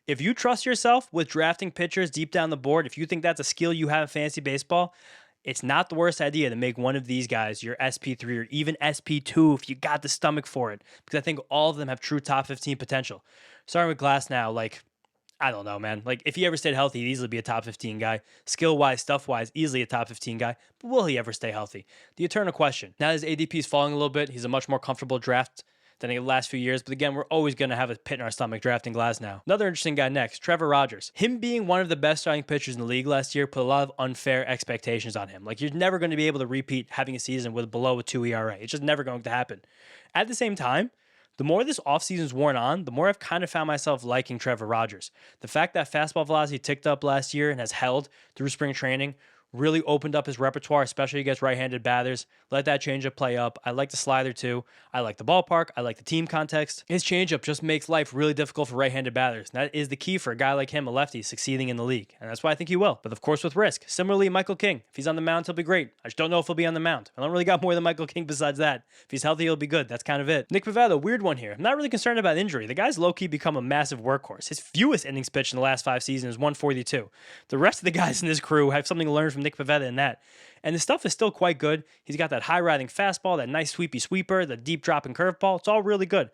If you trust yourself with drafting pitchers deep down the board, if you think that's a skill you have in fantasy baseball, it's not the worst idea to make one of these guys your SP3 or even SP2 if you got the stomach for it, because I think all of them have true top 15 potential. Starting with Glasnow, I don't know, man. If he ever stayed healthy, he'd easily be a top 15 guy. Skill-wise, stuff-wise, easily a top 15 guy. But will he ever stay healthy? The eternal question. Now his ADP is falling a little bit. He's a much more comfortable draft than in the last few years. But again, we're always going to have a pit in our stomach drafting Glasnow. Another interesting guy next, Trevor Rogers. Him being one of the best starting pitchers in the league last year put a lot of unfair expectations on him. You're never going to be able to repeat having a season with below a 2 ERA. It's just never going to happen. At the same time, the more this offseason's worn on, the more I've kind of found myself liking Trevor Rogers. The fact that fastball velocity ticked up last year and has held through spring training really opened up his repertoire, especially against right-handed batters. Let that changeup play up. I like the slider too. I like the ballpark. I like the team context. His changeup just makes life really difficult for right-handed batters. And that is the key for a guy like him, a lefty, succeeding in the league. And that's why I think he will. But of course with risk. Similarly, Michael King. If he's on the mound, he'll be great. I just don't know if he'll be on the mound. I don't really got more than Michael King besides that. If he's healthy, he'll be good. That's kind of it. Nick Pivetta, weird one here. I'm not really concerned about injury. The guy's low-key become a massive workhorse. His fewest innings pitched in the last 5 seasons is 142. The rest of the guys in this crew have something to learn from Nick Pivetta in that. And the stuff is still quite good. He's got that high-riding fastball, that nice sweepy sweeper, the deep dropping curveball. It's all really good.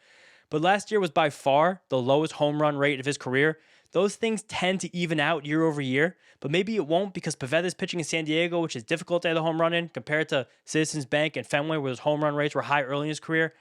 But last year was by far the lowest home run rate of his career. Those things tend to even out year over year, but maybe it won't because Pivetta's pitching in San Diego, which is difficult to hit a home run in compared to Citizens Bank and Fenway, where his home run rates were high early in his career.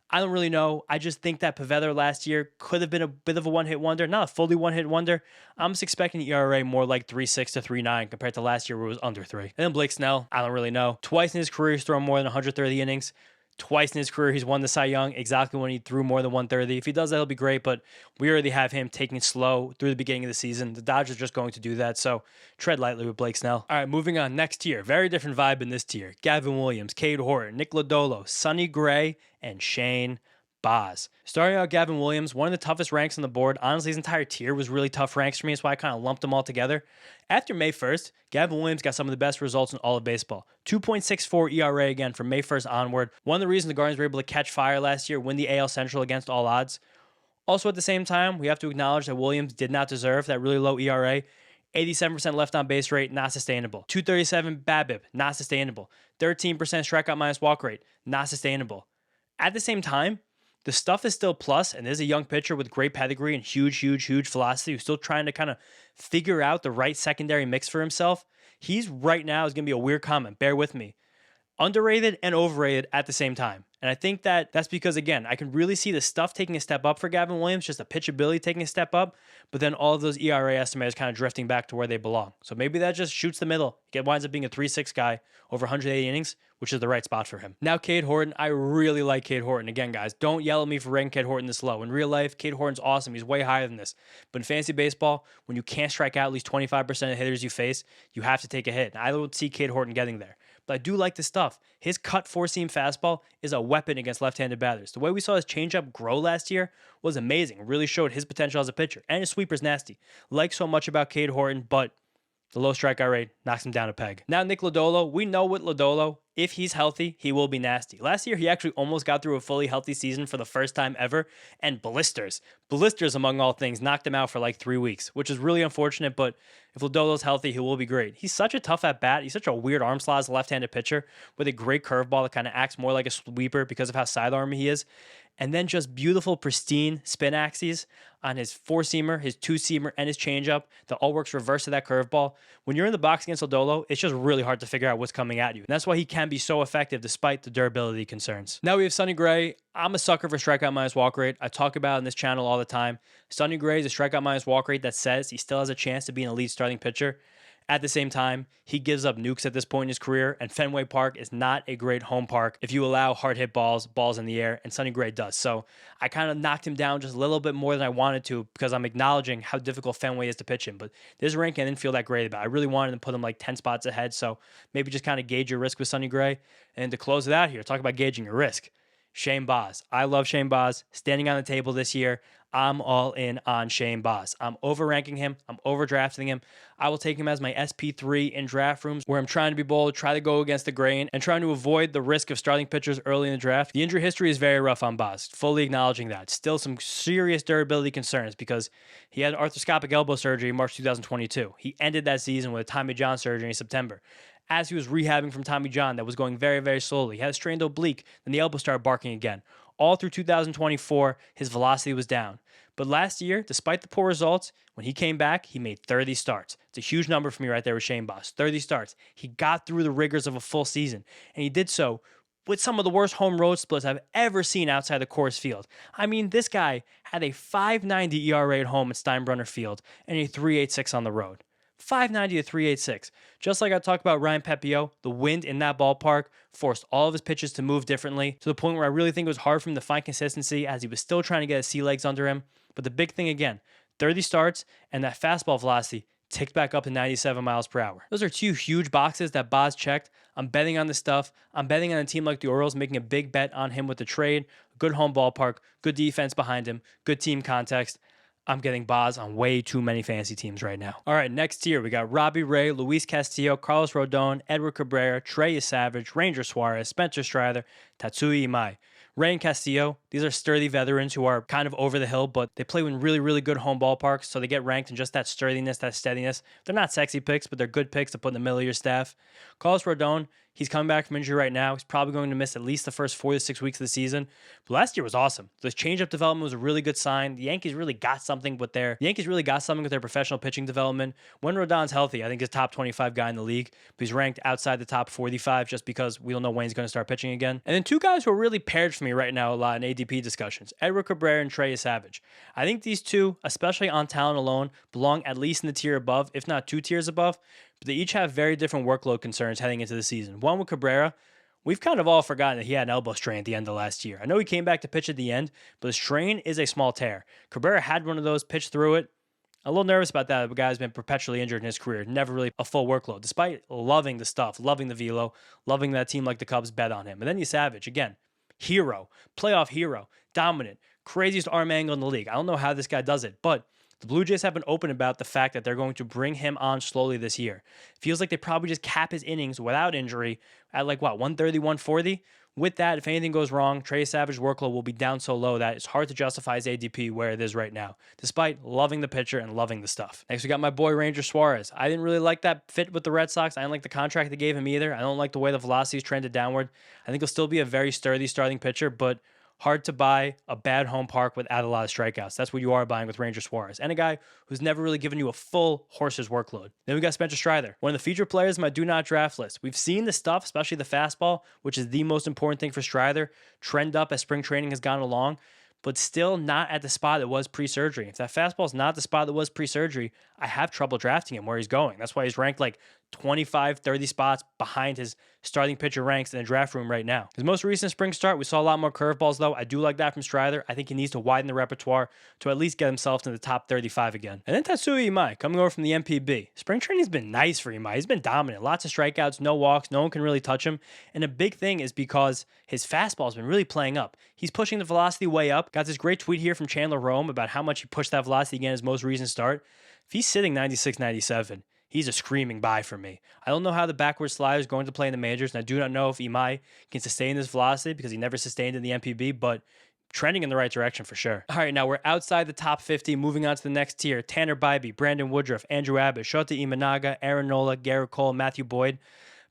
I don't really know. I just think that Pivetta last year could have been a bit of a one-hit wonder. Not a fully one-hit wonder. I'm just expecting the ERA more like 3.6 to 3.9 compared to last year where it was under 3. And then Blake Snell, I don't really know. Twice in his career, he's thrown more than 130 innings. Twice in his career, he's won the Cy Young exactly when he threw more than 130. If he does that, he'll be great, but we already have him taking it slow through the beginning of the season. The Dodgers are just going to do that, so tread lightly with Blake Snell. All right, moving on. Next tier. Very different vibe in this tier. Gavin Williams, Cade Horton, Nick Lodolo, Sonny Gray, and Shane Baz. Starting out, Gavin Williams, one of the toughest ranks on the board. Honestly, his entire tier was really tough ranks for me. That's why I kind of lumped them all together. After May 1st, Gavin Williams got some of the best results in all of baseball. 2.64 ERA again from May 1st onward. One of the reasons the Guardians were able to catch fire last year, win the AL Central against all odds. Also, at the same time, we have to acknowledge that Williams did not deserve that really low ERA. 87% left on base rate, not sustainable. 237 BABIP, not sustainable. 13% strikeout minus walk rate, not sustainable. At the same time, the stuff is still plus, and there's a young pitcher with great pedigree and huge velocity who's still trying to kind of figure out the right secondary mix for himself. He's right now is going to be a weird comment. Bear with me. Underrated and overrated at the same time. And I think that that's because, again, I can really see the stuff taking a step up for Gavin Williams, just the pitchability taking a step up, but then all of those ERA estimators kind of drifting back to where they belong. So maybe that just shoots the middle. It winds up being a 3.6 guy over 180 innings, which is the right spot for him. Now, Cade Horton. I really like Cade Horton. Again, guys, don't yell at me for ranking Cade Horton this low. In real life, Cade Horton's awesome. He's way higher than this. But in fantasy baseball, when you can't strike out at least 25% of hitters you face, you have to take a hit. And I don't see Cade Horton getting there. But I do like this stuff. His cut four-seam fastball is a weapon against left-handed batters. The way we saw his changeup grow last year was amazing. It really showed his potential as a pitcher. And his sweeper's nasty. Like so much about Cade Horton, but the low strikeout rate knocks him down a peg. Now, Nick Lodolo. We know with Lodolo, if he's healthy, he will be nasty. Last year, he actually almost got through a fully healthy season for the first time ever, and blisters among all things, knocked him out for like 3 weeks, which is really unfortunate, but if Lodolo's healthy, he will be great. He's such a tough at-bat. He's such a weird arm slot as a left-handed pitcher with a great curveball that kind of acts more like a sweeper because of how sidearmy he is. And then just beautiful, pristine spin axes on his four-seamer, his two-seamer, and his changeup that all works reverse to that curveball. When you're in the box against Lodolo, it's just really hard to figure out what's coming at you. And that's why he can be so effective despite the durability concerns. Now we have Sonny Gray. I'm a sucker for strikeout minus walk rate. I talk about it on this channel all the time. Sonny Gray is a strikeout minus walk rate that says he still has a chance to be an elite starting pitcher. At the same time, he gives up nukes at this point in his career, and Fenway Park is not a great home park if you allow hard hit balls in the air, and Sonny Gray does. So I kind of knocked him down just a little bit more than I wanted to because I'm acknowledging how difficult Fenway is to pitch in. But this ranking I didn't feel that great about. I really wanted to put him like 10 spots ahead, so maybe just kind of gauge your risk with Sonny Gray. And to close it out here, talk about gauging your risk. Shane Baz. I love Shane Baz. Standing on the table this year, I'm all in on Shane Baz. I'm overranking him. I'm overdrafting him. I will take him as my SP3 in draft rooms where I'm trying to be bold, try to go against the grain, and trying to avoid the risk of starting pitchers early in the draft. The injury history is very rough on Baz, fully acknowledging that. Still some serious durability concerns because he had arthroscopic elbow surgery in March 2022. He ended that season with a Tommy John surgery in September. As he was rehabbing from Tommy John, that was going very, very slowly. He had a strained oblique, then the elbow started barking again. All through 2024, his velocity was down. But last year, despite the poor results, when he came back, he made 30 starts. It's a huge number for me right there with Shane Baz. 30 starts. He got through the rigors of a full season, and he did so with some of the worst home road splits I've ever seen outside the Coors Field. I mean, this guy had a 5.90 ERA at home at Steinbrenner Field and a 3.86 on the road. 590 to 386. Just like I talked about Ryan Pepio, the wind in that ballpark forced all of his pitches to move differently to the point where I really think it was hard for him to find consistency as he was still trying to get his sea legs under him. But the big thing again, 30 starts and that fastball velocity ticked back up to 97 miles per hour. Those are two huge boxes that Boz checked. I'm betting on this stuff. I'm betting on a team like the Orioles, making a big bet on him with the trade. Good home ballpark, good defense behind him, good team context. I'm getting Boz on way too many fantasy teams right now. All right, next tier, we got Robbie Ray, Luis Castillo, Carlos Rodon, Edward Cabrera, Trey Savage, Ranger Suarez, Spencer Strider, Tatsui Imai. Ray and Castillo, these are sturdy veterans who are kind of over the hill, but they play in really, really good home ballparks, so they get ranked in just that sturdiness, that steadiness. They're not sexy picks, but they're good picks to put in the middle of your staff. Carlos Rodon, he's coming back from injury right now. He's probably going to miss at least the first 4 to 6 weeks of the season. But last year was awesome. The changeup development was a really good sign. The Yankees really got something with their professional pitching development. When Rodon's healthy, I think he's a top 25 guy in the league, but he's ranked outside the top 45 just because we don't know when he's going to start pitching again. And then two guys who are really paired for me right now a lot in ADP discussions, Edward Cabrera and Trey Savage. I think these two, especially on talent alone, belong at least in the tier above, if not 2 tiers above, but they each have very different workload concerns heading into the season. One with Cabrera, we've kind of all forgotten that he had an elbow strain at the end of last year. I know he came back to pitch at the end, but the strain is a small tear. Cabrera had one of those, pitched through it. A little nervous about that. The guy's been perpetually injured in his career. Never really a full workload, despite loving the stuff, loving the velo, loving that team like the Cubs bet on him. And then you Savage, again, hero, playoff hero, dominant, craziest arm angle in the league. I don't know how this guy does it, but the Blue Jays have been open about the fact that they're going to bring him on slowly this year. Feels like they probably just cap his innings without injury at 130, 140. With that, if anything goes wrong, Trey Savage's workload will be down so low that it's hard to justify his ADP where it is right now, despite loving the pitcher and loving the stuff. Next, we got my boy Ranger Suarez. I didn't really like that fit with the Red Sox. I didn't like the contract they gave him either. I don't like the way the velocity's trended downward. I think he'll still be a very sturdy starting pitcher, but hard to buy a bad home park without a lot of strikeouts. That's what you are buying with Ranger Suarez. And a guy who's never really given you a full horse's workload. Then we got Spencer Strider, one of the featured players in my do not draft list. We've seen the stuff, especially the fastball, which is the most important thing for Strider, trend up as spring training has gone along, but still not at the spot it was pre-surgery. If that fastball is not the spot that was pre-surgery, I have trouble drafting him where he's going. That's why he's ranked 25, 30 spots behind his starting pitcher ranks in the draft room right now. His most recent spring start, we saw a lot more curveballs, though. I do like that from Strider. I think he needs to widen the repertoire to at least get himself to the top 35 again. And then Tatsui Imai, coming over from the MPB. Spring training's been nice for Imai. He's been dominant. Lots of strikeouts, no walks. No one can really touch him. And a big thing is because his fastball's been really playing up. He's pushing the velocity way up. Got this great tweet here from Chandler Rome about how much he pushed that velocity again in his most recent start. If he's sitting 96, 97, he's a screaming buy for me. I don't know how the backward slider is going to play in the majors, and I do not know if Imai can sustain this velocity because he never sustained in the MPB, but trending in the right direction for sure. All right, now we're outside the top 50, moving on to the next tier. Tanner Bybee, Brandon Woodruff, Andrew Abbott, Shota Imanaga, Aaron Nola, Garrett Cole, Matthew Boyd.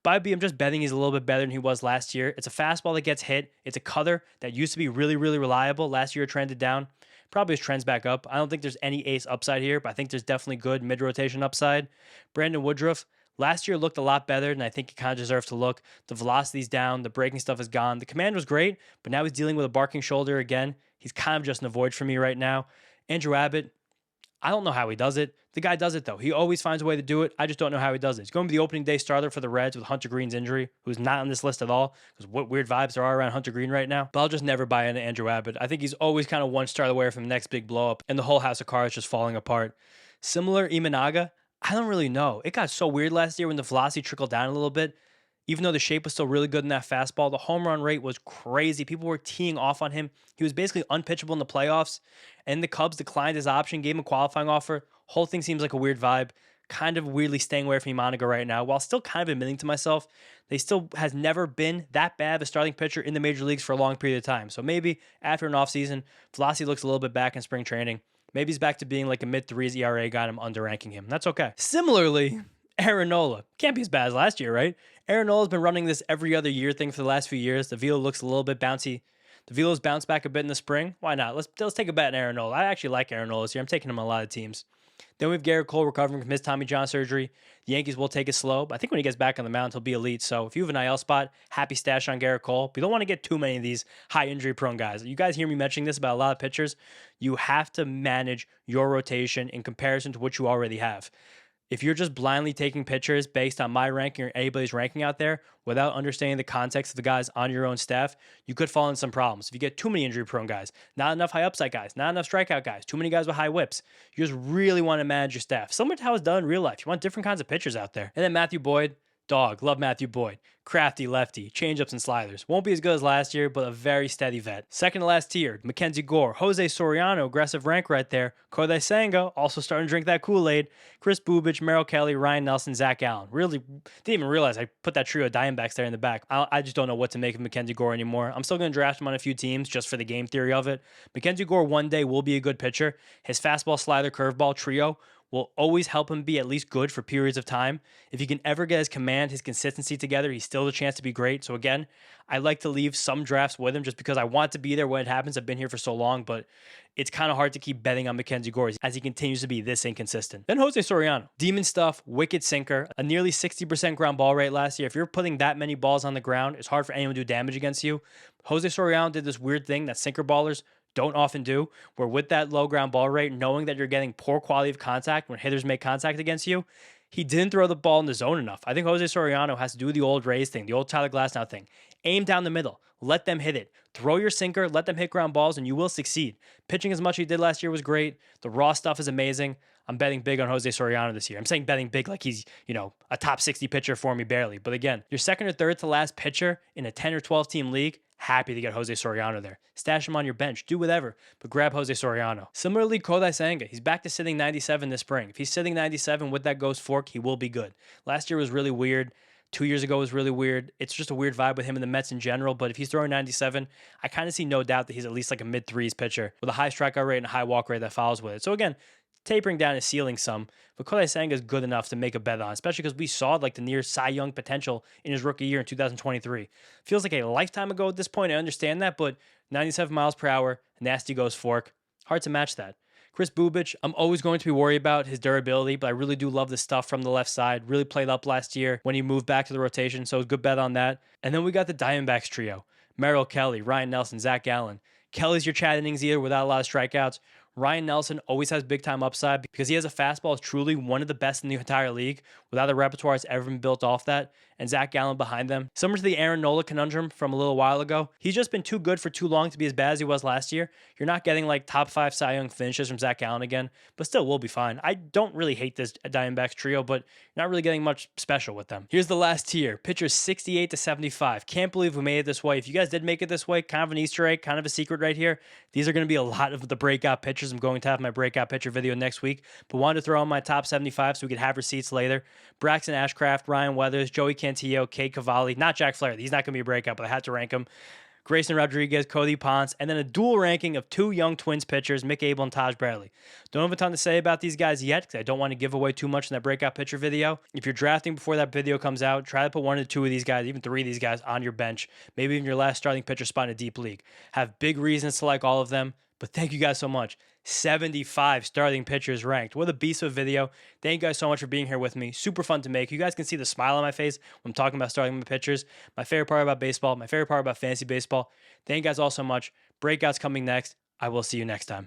Bybee, I'm just betting he's a little bit better than he was last year. It's a fastball that gets hit. It's a cutter that used to be really, really reliable. Last year it trended down. Probably his trends back up. I don't think there's any ace upside here, but I think there's definitely good mid-rotation upside. Brandon Woodruff, last year looked a lot better than I think he kind of deserves to look. The velocity's down. The breaking stuff is gone. The command was great, but now he's dealing with a barking shoulder again. He's kind of just an avoid for me right now. Andrew Abbott, I don't know how he does it. The guy does it, though. He always finds a way to do it. I just don't know how he does it. He's going to be the opening day starter for the Reds with Hunter Green's injury, who's not on this list at all, because what weird vibes there are around Hunter Green right now. But I'll just never buy into Andrew Abbott. I think he's always kind of one start away from the next big blow up, and the whole house of cards just falling apart. Similar Imanaga, I don't really know. It got so weird last year when the velocity trickled down a little bit. Even though the shape was still really good in that fastball, the home run rate was crazy. People were teeing off on him. He was basically unpitchable in the playoffs. And the Cubs declined his option, gave him a qualifying offer. Whole thing seems like a weird vibe. Kind of weirdly staying away from Imanaga right now, while still kind of admitting to myself, they still has never been that bad of a starting pitcher in the major leagues for a long period of time. So maybe after an offseason, velocity looks a little bit back in spring training. Maybe he's back to being like a mid-threes ERA guy, and I'm underranking him. That's okay. Similarly, Aaron Nola. Can't be as bad as last year, right? Aaron Nola's been running this every other year thing for the last few years. The velo looks a little bit bouncy. The velo's bounced back a bit in the spring. Why not? Let's take a bet on Aaron Nola. I actually like Aaron Nola this year. I'm taking him on a lot of teams. Then we have Garrett Cole recovering from his Tommy John surgery. The Yankees will take it slow, but I think when he gets back on the mound, he'll be elite. So if you have an IL spot, happy stash on Garrett Cole. But you don't want to get too many of these high injury-prone guys. You guys hear me mentioning this about a lot of pitchers. You have to manage your rotation in comparison to what you already have. If you're just blindly taking pitchers based on my ranking or anybody's ranking out there without understanding the context of the guys on your own staff, you could fall in some problems. If you get too many injury prone guys, not enough high upside guys, not enough strikeout guys, too many guys with high whips, you just really want to manage your staff. Similar to how it's done in real life. You want different kinds of pitchers out there. And then Matthew Boyd, dog, love Matthew Boyd. Crafty lefty, changeups and sliders. Won't be as good as last year, but a very steady vet. Second to last tier, Mackenzie Gore, Jose Soriano, aggressive rank right there. Kodai Senga, also starting to drink that Kool-Aid. Chris Bubich, Merrill Kelly, Ryan Nelson, Zach Allen. Really didn't even realize I put that trio of Diamondbacks there in the back. I just don't know what to make of Mackenzie Gore anymore. I'm still going to draft him on a few teams just for the game theory of it. Mackenzie Gore one day will be a good pitcher. His fastball, slider, curveball trio will always help him be at least good for periods of time. If he can ever get his command, his consistency together, he's still a chance to be great. So again, I like to leave some drafts with him just because I want to be there when it happens. I've been here for so long, but it's kind of hard to keep betting on Mackenzie Gore as he continues to be this inconsistent. Then Jose Soriano, demon stuff, wicked sinker, a nearly 60% ground ball rate last year. If you're putting that many balls on the ground, it's hard for anyone to do damage against you. Jose Soriano did this weird thing that sinker ballers don't often do, where with that low ground ball rate, knowing that you're getting poor quality of contact when hitters make contact against you, he didn't throw the ball in the zone enough. I think Jose Soriano has to do the old Rays thing, the old Tyler Glasnow thing. Aim down the middle. Let them hit it. Throw your sinker, let them hit ground balls, and you will succeed. Pitching as much as he did last year was great. The raw stuff is amazing. I'm betting big on Jose Soriano this year. I'm saying betting big like he's, a top 60 pitcher for me barely. But again, your second or third to last pitcher in a 10 or 12 team league, happy to get Jose Soriano there. Stash him on your bench. Do whatever, but grab Jose Soriano. Similarly, Kodai Senga. He's back to sitting 97 this spring. If he's sitting 97 with that ghost fork, he will be good. Last year was really weird. 2 years ago was really weird. It's just a weird vibe with him and the Mets in general, but if he's throwing 97, I kind of see no doubt that he's at least like a mid-threes pitcher with a high strikeout rate and a high walk rate that follows with it. So again, tapering down his ceiling some, but Kodai Senga is good enough to make a bet on, especially because we saw like the near Cy Young potential in his rookie year in 2023. Feels like a lifetime ago at this point, I understand that, but 97 miles per hour, nasty ghost fork, hard to match that. Chris Bubich, I'm always going to be worried about his durability, but I really do love the stuff from the left side. Really played up last year when he moved back to the rotation, so good bet on that. And then we got the Diamondbacks trio. Merrill Kelly, Ryan Nelson, Zach Allen. Kelly's your Chad innings either without a lot of strikeouts. Ryan Nelson always has big time upside because he has a fastball that's truly one of the best in the entire league without a repertoire that's ever been built off that. And Zach Gallen behind them. Similar to the Aaron Nola conundrum from a little while ago. He's just been too good for too long to be as bad as he was last year. You're not getting like top 5 Cy Young finishes from Zach Gallen again, but still we'll be fine. I don't really hate this Diamondbacks trio, but you're not really getting much special with them. Here's the last tier. Pitchers 68 to 75. Can't believe we made it this way. If you guys did make it this way, kind of an Easter egg, kind of a secret right here. These are going to be a lot of the breakout pitchers. I'm going to have my breakout pitcher video next week, but wanted to throw on my top 75 so we could have receipts later. Braxton Ashcraft, Ryan Weathers, Joey Cantillo, Cade Cavalli, not Jack Flaherty. He's not going to be a breakout, but I had to rank him. Grayson Rodriguez, Cody Ponce, and then a dual ranking of 2 young Twins pitchers, Mick Abel and Taj Bradley. Don't have a ton to say about these guys yet because I don't want to give away too much in that breakout pitcher video. If you're drafting before that video comes out, try to put 1 or 2 of these guys, even 3 of these guys on your bench, maybe even your last starting pitcher spot in a deep league. Have big reasons to like all of them, but thank you guys so much. 75 starting pitchers ranked. What a beast of a video. Thank you guys so much for being here with me. Super fun to make. You guys can see the smile on my face when I'm talking about starting my pitchers. My favorite part about baseball, my favorite part about fantasy baseball. Thank you guys all so much. Breakouts coming next. I will see you next time.